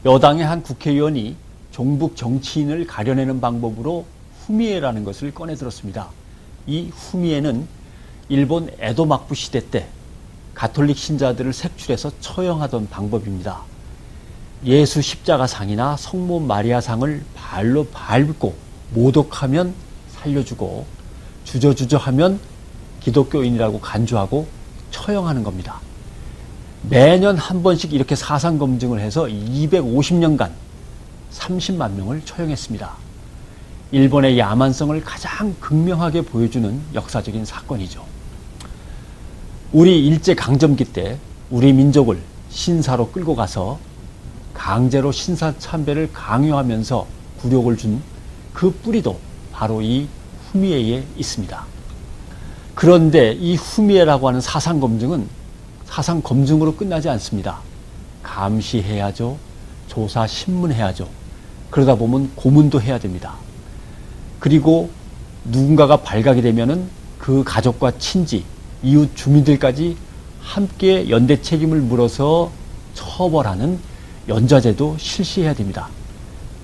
여당의 한 국회의원이 종북 정치인을 가려내는 방법으로 후미에라는 것을 꺼내들었습니다. 이 후미에는 일본 에도 막부 시대 때 가톨릭 신자들을 색출해서 처형하던 방법입니다. 예수 십자가상이나 성모 마리아상을 발로 밟고 모독하면 살려주고 주저주저하면 기독교인이라고 간주하고 처형하는 겁니다. 매년 한 번씩 이렇게 사상 검증을 해서 250년간 30만 명을 처형했습니다. 일본의 야만성을 가장 극명하게 보여주는 역사적인 사건이죠. 우리 일제강점기 때 우리 민족을 신사로 끌고 가서 강제로 신사참배를 강요하면서 굴욕을 준 그 뿌리도 바로 이 후미에에 있습니다. 그런데 이 후미에라고 하는 사상 검증은 사상 검증으로 끝나지 않습니다. 감시해야죠. 조사 신문해야죠. 그러다 보면 고문도 해야 됩니다. 그리고 누군가가 발각이 되면은 그 가족과 친지, 이웃 주민들까지 함께 연대 책임을 물어서 처벌하는 연좌제도 실시해야 됩니다.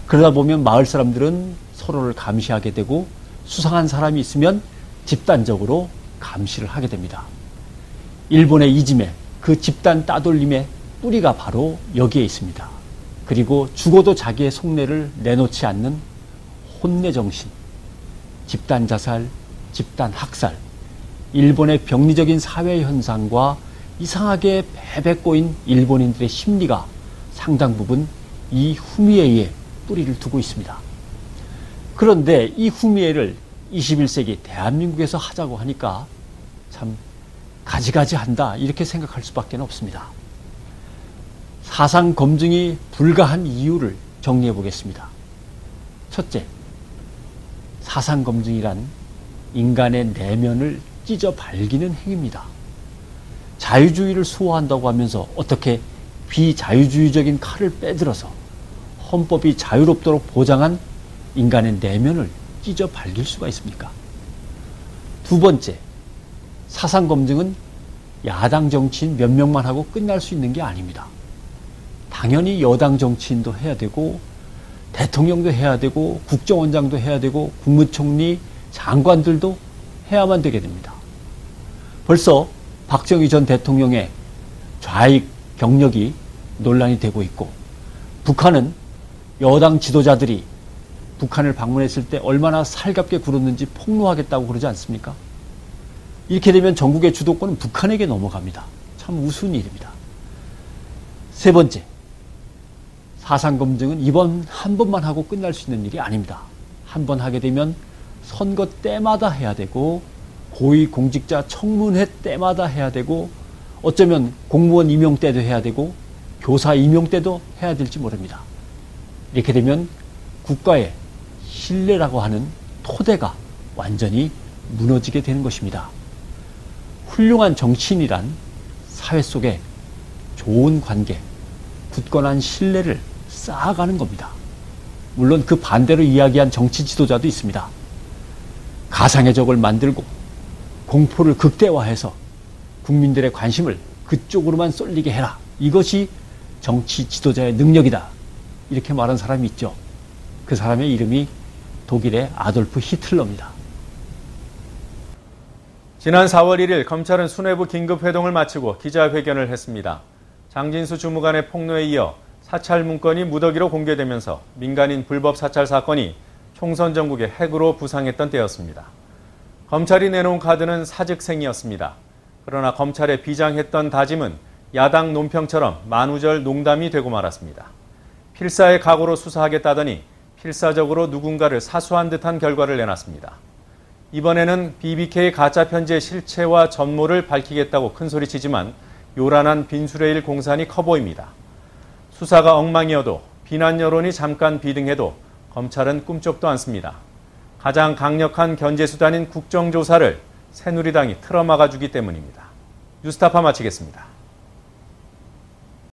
그러다 보면 마을 사람들은 서로를 감시하게 되고 수상한 사람이 있으면 집단적으로 감시를 하게 됩니다. 일본의 이짐에 그 집단 따돌림의 뿌리가 바로 여기에 있습니다. 그리고 죽어도 자기의 속내를 내놓지 않는 혼내 정신, 집단 자살, 집단 학살, 일본의 병리적인 사회 현상과 이상하게 베베 꼬인 일본인들의 심리가 상당 부분 이 후미에에 뿌리를 두고 있습니다. 그런데 이 후미에를 21세기 대한민국에서 하자고 하니까 참 가지가지 한다 이렇게 생각할 수밖에 없습니다. 사상 검증이 불가한 이유를 정리해 보겠습니다. 첫째, 사상 검증이란 인간의 내면을 찢어 발기는 행위입니다. 자유주의를 수호한다고 하면서 어떻게 비자유주의적인 칼을 빼들어서 헌법이 자유롭도록 보장한 인간의 내면을 찢어 발길 수가 있습니까? 두 번째, 사상 검증은 야당 정치인 몇 명만 하고 끝날 수 있는 게 아닙니다. 당연히 여당 정치인도 해야 되고 대통령도 해야 되고 국정원장도 해야 되고 국무총리, 장관들도 해야만 되게 됩니다. 벌써 박정희 전 대통령의 좌익 경력이 논란이 되고 있고 북한은 여당 지도자들이 북한을 방문했을 때 얼마나 살갑게 굴었는지 폭로하겠다고 그러지 않습니까? 이렇게 되면 전국의 주도권은 북한에게 넘어갑니다. 참 우스운 일입니다. 세 번째, 사상 검증은 이번 한 번만 하고 끝날 수 있는 일이 아닙니다. 한 번 하게 되면 선거 때마다 해야 되고 고위공직자 청문회 때마다 해야 되고 어쩌면 공무원 임용 때도 해야 되고 교사 임용 때도 해야 될지 모릅니다. 이렇게 되면 국가의 신뢰라고 하는 토대가 완전히 무너지게 되는 것입니다. 훌륭한 정치인이란 사회 속에 좋은 관계, 굳건한 신뢰를 쌓아가는 겁니다. 물론 그 반대로 이야기한 정치 지도자도 있습니다. 가상의 적을 만들고 공포를 극대화해서 국민들의 관심을 그쪽으로만 쏠리게 해라. 이것이 정치 지도자의 능력이다. 이렇게 말한 사람이 있죠. 그 사람의 이름이 독일의 아돌프 히틀러입니다. 지난 4월 1일 검찰은 수뇌부 긴급회동을 마치고 기자회견을 했습니다. 장진수 주무관의 폭로에 이어 사찰 문건이 무더기로 공개되면서 민간인 불법 사찰 사건이 총선 전국의 핵으로 부상했던 때였습니다. 검찰이 내놓은 카드는 사직생이었습니다. 그러나 검찰의 비장했던 다짐은 야당 논평처럼 만우절 농담이 되고 말았습니다. 필사의 각오로 수사하겠다더니 필사적으로 누군가를 사수한 듯한 결과를 내놨습니다. 이번에는 BBK 가짜편지의 실체와 전모를 밝히겠다고 큰소리치지만 요란한 빈수레일 공산이 커 보입니다. 수사가 엉망이어도 비난 여론이 잠깐 비등해도 검찰은 꿈쩍도 않습니다. 가장 강력한 견제수단인 국정조사를 새누리당이 틀어막아주기 때문입니다. 뉴스타파 마치겠습니다.